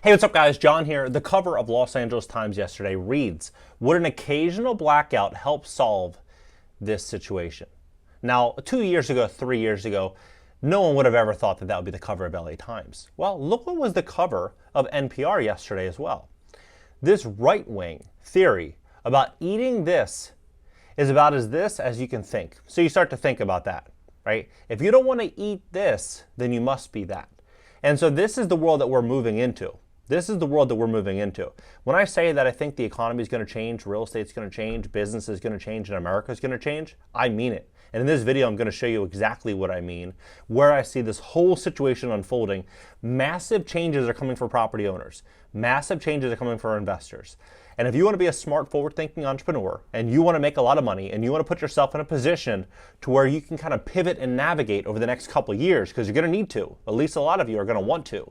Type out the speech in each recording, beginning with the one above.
Hey, what's up guys? John here. The cover of Los Angeles Times yesterday reads, "Would an occasional blackout help solve this situation?" Now, 2 years ago, 3 years ago, no one would have ever thought that that would be the cover of LA Times. Well, look what was the cover of NPR yesterday as well. This right-wing theory about eating this is about as you can think. So you start to think about that, right? If you don't want to eat this, then you must be that. And so this is the world that we're moving into. This is the world that we're moving into. When I say that I think the economy is going to change, real estate's going to change, business is going to change, and America is going to change, I mean it. And in this video, I'm going to show you exactly what I mean, where I see this whole situation unfolding. Massive changes are coming for property owners. Massive changes are coming for investors. And if you want to be a smart, forward-thinking entrepreneur, and you want to make a lot of money, and you want to put yourself in a position to where you can kind of pivot and navigate over the next couple of years, because you're going to need to, at least a lot of you are going to want to,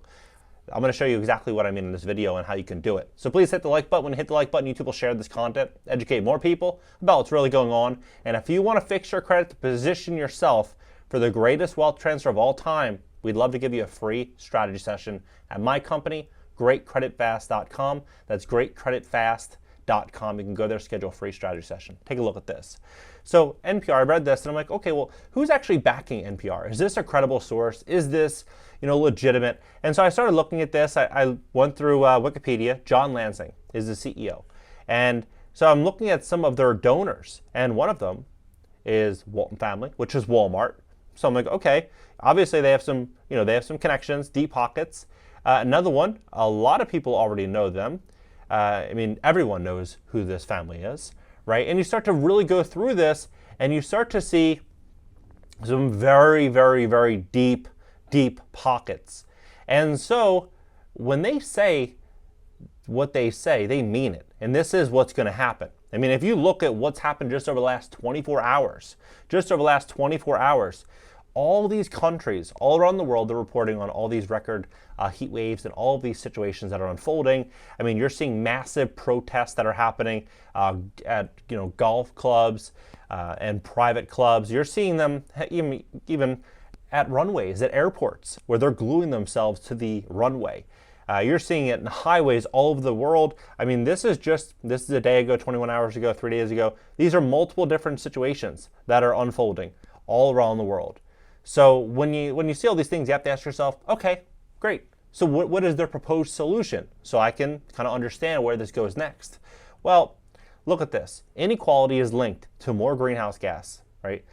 I'm going to show you exactly what I mean in this video and how you can do it. So please hit the like button. When you hit the like button, YouTube will share this content, educate more people about what's really going on. And if you want to fix your credit to position yourself for the greatest wealth transfer of all time, we'd love to give you a free strategy session at my company, GreatCreditFast.com. That's GreatCreditFast.com. You can go there, schedule a free strategy session. Take a look at this. So NPR, I read this and I'm like, okay, well, who's actually backing NPR? Is this a credible source? Is this, legitimate? And so I started looking at this. I went through Wikipedia. John Lansing is the CEO. And so I'm looking at some of their donors. And one of them is Walton Family, which is Walmart. So I'm like, okay, obviously they have some, they have some connections, deep pockets. Another one, a lot of people already know them. Everyone knows who this family is, right? And you start to really go through this and you start to see some very, very, very deep pockets. And so when they say what they say, they mean it. And this is what's going to happen. If you look at what's happened just over the last 24 hours, all these countries all around the world are reporting on all these record heat waves and all of these situations that are unfolding. You're seeing massive protests that are happening at golf clubs and private clubs. You're seeing them even at runways, at airports, where they're gluing themselves to the runway. You're seeing it in highways all over the world. This is a day ago, 21 hours ago, 3 days ago. These are multiple different situations that are unfolding all around the world. So when you see all these things, you have to ask yourself, okay, great. So what is their proposed solution? So I can kind of understand where this goes next. Well, look at this. Inequality is linked to more greenhouse gas, right?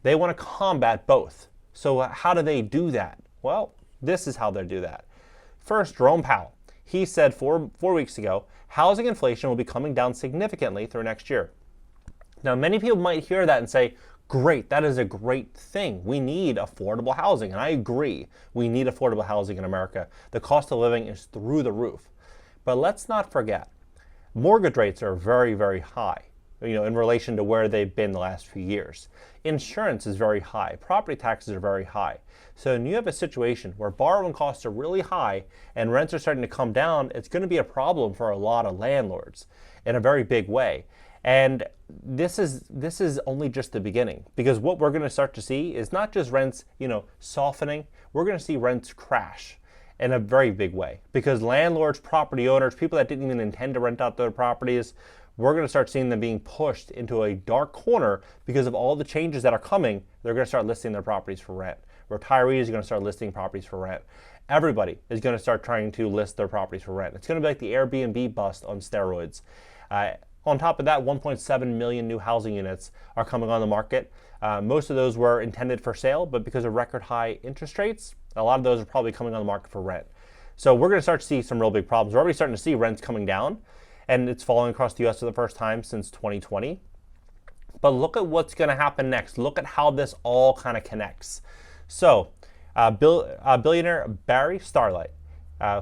They want to combat both. So how do they do that? Well, this is how they do that. First, Jerome Powell. He said four weeks ago, housing inflation will be coming down significantly through next year. Now, many people might hear that and say, great, that is a great thing. We need affordable housing. And I agree, we need affordable housing in America. The cost of living is through the roof. But let's not forget, mortgage rates are very, very high, in relation to where they've been the last few years. Insurance is very high. Property taxes are very high. So when you have a situation where borrowing costs are really high and rents are starting to come down, it's going to be a problem for a lot of landlords in a very big way. And this is only just the beginning, because what we're going to start to see is not just rents, softening. We're going to see rents crash in a very big way, because landlords, property owners, people that didn't even intend to rent out their properties, we're going to start seeing them being pushed into a dark corner because of all the changes that are coming. They're going to start listing their properties for rent. Retirees are going to start listing properties for rent. Everybody is going to start trying to list their properties for rent. It's going to be like the Airbnb bust on steroids. On top of that, 1.7 million new housing units are coming on the market. Most of those were intended for sale, but because of record high interest rates, a lot of those are probably coming on the market for rent. So we're going to start to see some real big problems. We're already starting to see rents coming down, and it's falling across the U.S. for the first time since 2020. But look at what's going to happen next. Look at how this all kind of connects. So billionaire Barry Starlight,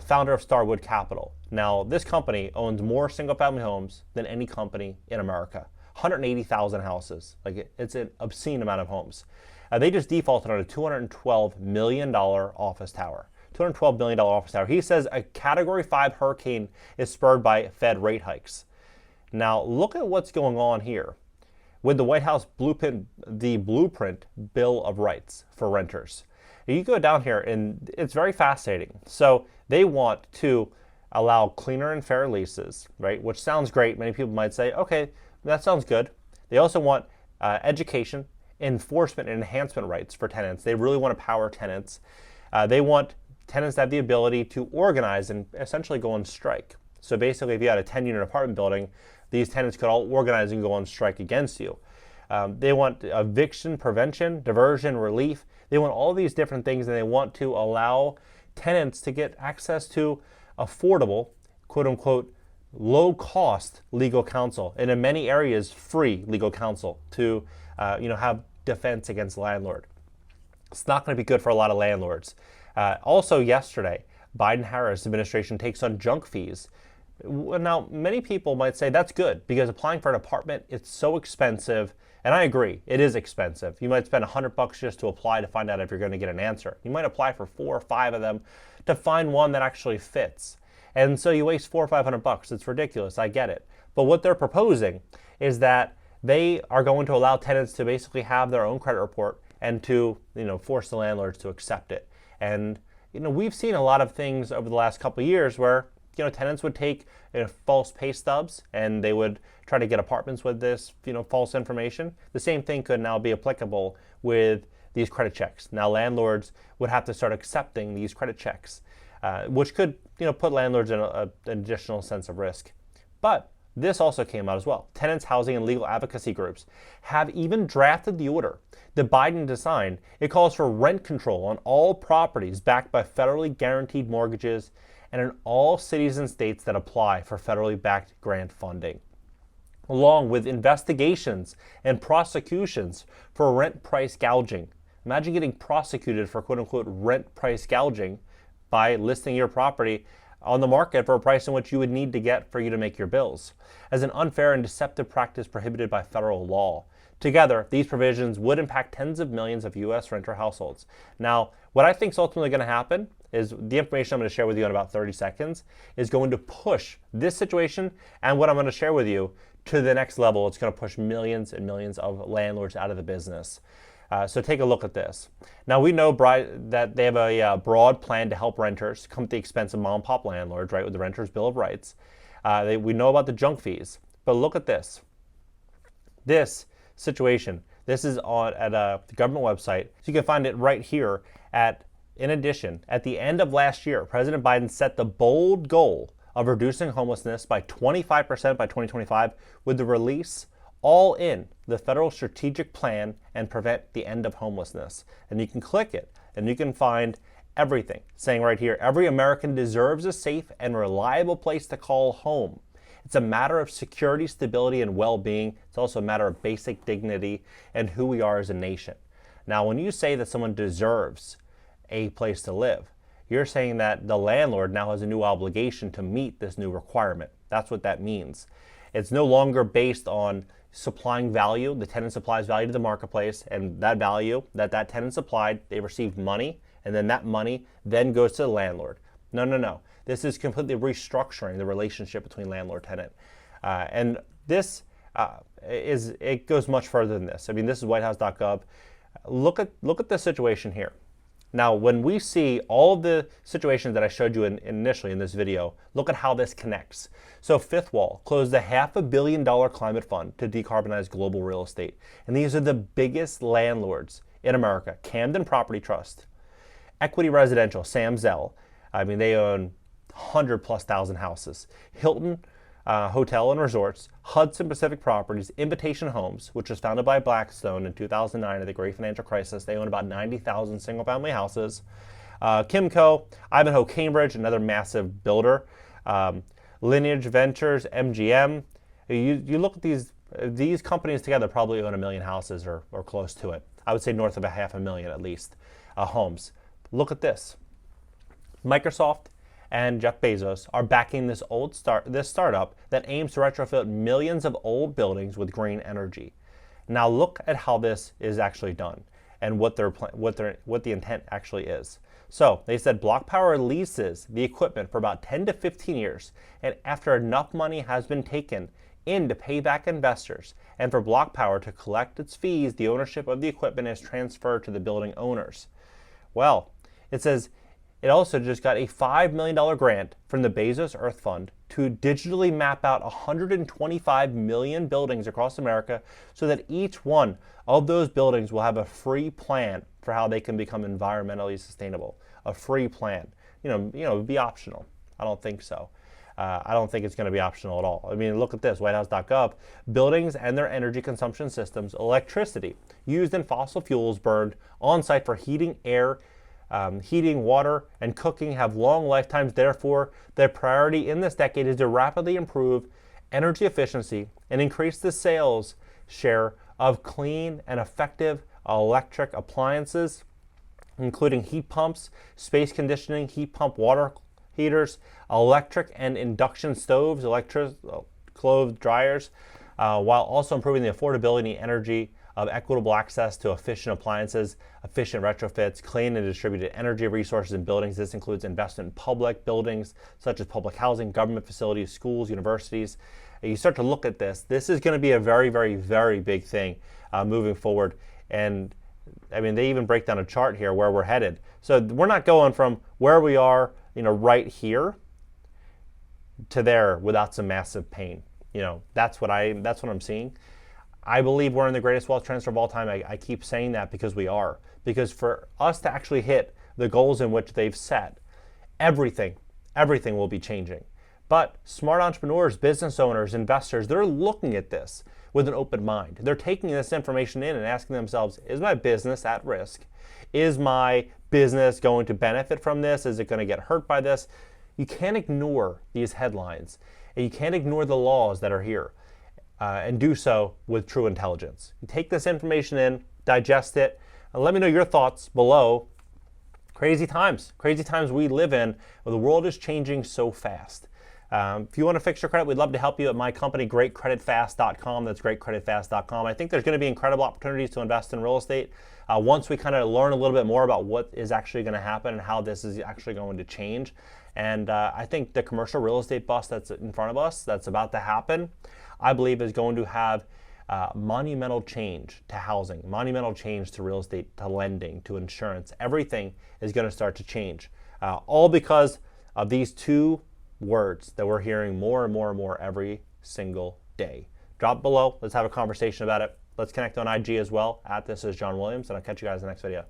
founder of Starwood Capital. Now, this company owns more single-family homes than any company in America. 180,000 houses. It's an obscene amount of homes. They just defaulted on a $212 million office tower. $212 million office tower. He says a Category 5 hurricane is spurred by Fed rate hikes. Now, look at what's going on here with the White House blueprint Bill of Rights for renters. You go down here, and it's very fascinating. So they want to allow cleaner and fair leases, right? Which sounds great. Many people might say, okay, that sounds good. They also want education, enforcement, and enhancement rights for tenants. They really want to power tenants. They want tenants to have the ability to organize and essentially go on strike. So basically, if you had a 10-unit apartment building, these tenants could all organize and go on strike against you. They want eviction prevention, diversion, relief. They want all these different things, and they want to allow tenants to get access to affordable, quote unquote, low cost legal counsel, and in many areas, free legal counsel to have defense against the landlord. It's not going to be good for a lot of landlords. Also yesterday, Biden-Harris administration takes on junk fees. Now, many people might say that's good because applying for an apartment, it's so expensive. And I agree, it is expensive. You might spend $100 just to apply to find out if you're going to get an answer. You might apply for 4 or 5 of them to find one that actually fits. And so you waste $400 or $500. It's ridiculous, I get it. But what they're proposing is that they are going to allow tenants to basically have their own credit report and to force the landlords to accept it. And we've seen a lot of things over the last couple of years where tenants would take false pay stubs and they would try to get apartments with this false information. The same thing could now be applicable with these credit checks. Now landlords would have to start accepting these credit checks, which could put landlords in an additional sense of risk. But this also came out as well. Tenants, housing, and legal advocacy groups have even drafted the order that Biden designed. It calls for rent control on all properties backed by federally guaranteed mortgages and in all cities and states that apply for federally backed grant funding, along with investigations and prosecutions for rent price gouging. Imagine getting prosecuted for quote-unquote rent price gouging by listing your property on the market for a price in which you would need to get for you to make your bills, as an unfair and deceptive practice prohibited by federal law. Together, these provisions would impact tens of millions of U.S. renter households. Now, what I think is ultimately going to happen is the information I'm going to share with you in about 30 seconds is going to push this situation and what I'm going to share with you to the next level. It's going to push millions and millions of landlords out of the business. So take a look at this. Now we know that they have a broad plan to help renters come at the expense of mom and pop landlords, right, with the Renters Bill of Rights. We know about the junk fees, but look at this. This situation, this is at the government website, so you can find it right here. In addition, at the end of last year, President Biden set the bold goal of reducing homelessness by 25% by 2025 with the release all in the federal strategic plan and prevent the end of homelessness. And you can click it and you can find everything saying right here, every American deserves a safe and reliable place to call home. It's a matter of security, stability, and well-being. It's also a matter of basic dignity and who we are as a nation. Now, when you say that someone deserves a place to live, you're saying that the landlord now has a new obligation to meet this new requirement. That's what that means. It's no longer based on supplying value. The tenant supplies value to the marketplace, and that value that tenant supplied, they received money, and then that money then goes to the landlord. No. This is completely restructuring the relationship between landlord-tenant. And this it goes much further than this. I mean, this is whitehouse.gov. Look at the situation here. Now, when we see all of the situations that I showed you initially in this video, look at how this connects. So Fifth Wall closed a $500 million climate fund to decarbonize global real estate. And these are the biggest landlords in America. Camden Property Trust, Equity Residential, Sam Zell. I mean, they own 100,000+ houses. Hilton Hotel and Resorts, Hudson Pacific Properties, Invitation Homes, which was founded by Blackstone in 2009 at the Great Financial Crisis. They own about 90,000 single-family houses. Kimco, Ivanhoe Cambridge, another massive builder. Lineage Ventures, MGM. You look at these companies together probably own 1 million houses or close to it. I would say north of 500,000 at least homes. Look at this. Microsoft and Jeff Bezos are backing this startup that aims to retrofit millions of old buildings with green energy. Now look at how this is actually done and what the intent actually is. So they said Block Power leases the equipment for about 10 to 15 years, and after enough money has been taken in to pay back investors and for Block Power to collect its fees, the ownership of the equipment is transferred to the building owners. Well, it says It also just got a $5 million grant from the Bezos Earth Fund to digitally map out 125 million buildings across America so that each one of those buildings will have a free plan for how they can become environmentally sustainable. A free plan. It'd be optional. I don't think so. I don't think it's going to be optional at all. I mean, look at this, whitehouse.gov. Buildings and their energy consumption systems, electricity used in fossil fuels burned on site for heating, heating, water, and cooking have long lifetimes. Therefore, their priority in this decade is to rapidly improve energy efficiency and increase the sales share of clean and effective electric appliances, including heat pumps, space conditioning, heat pump water heaters, electric and induction stoves, electric clothes dryers, while also improving the affordability and energy of equitable access to efficient appliances, efficient retrofits, clean and distributed energy resources in buildings. This includes investment in public buildings such as public housing, government facilities, schools, universities. You start to look at this. This is going to be a very, very, very big thing moving forward. And I mean, they even break down a chart here where we're headed. So we're not going from where we are, right here to there without some massive pain. That's what I'm seeing. I believe we're in the greatest wealth transfer of all time. I keep saying that because we are. Because for us to actually hit the goals in which they've set, everything will be changing. But smart entrepreneurs, business owners, investors, they're looking at this with an open mind. They're taking this information in and asking themselves, is my business at risk? Is my business going to benefit from this? Is it going to get hurt by this? You can't ignore these headlines, and you can't ignore the laws that are here, and do so with true intelligence. You take this information in, digest it, and let me know your thoughts below. Crazy times we live in, where the world is changing so fast. If you want to fix your credit, we'd love to help you at my company, GreatCreditFast.com. That's GreatCreditFast.com. I think there's going to be incredible opportunities to invest in real estate once we kind of learn a little bit more about what is actually going to happen and how this is actually going to change. And I think the commercial real estate bust that's in front of us, that's about to happen, I believe is going to have monumental change to housing, monumental change to real estate, to lending, to insurance. Everything is going to start to change, all because of these two words that we're hearing more and more and more every single day. Drop below. Let's have a conversation about it. Let's connect on IG as well. @ThisIsJohnWilliams, and I'll catch you guys in the next video.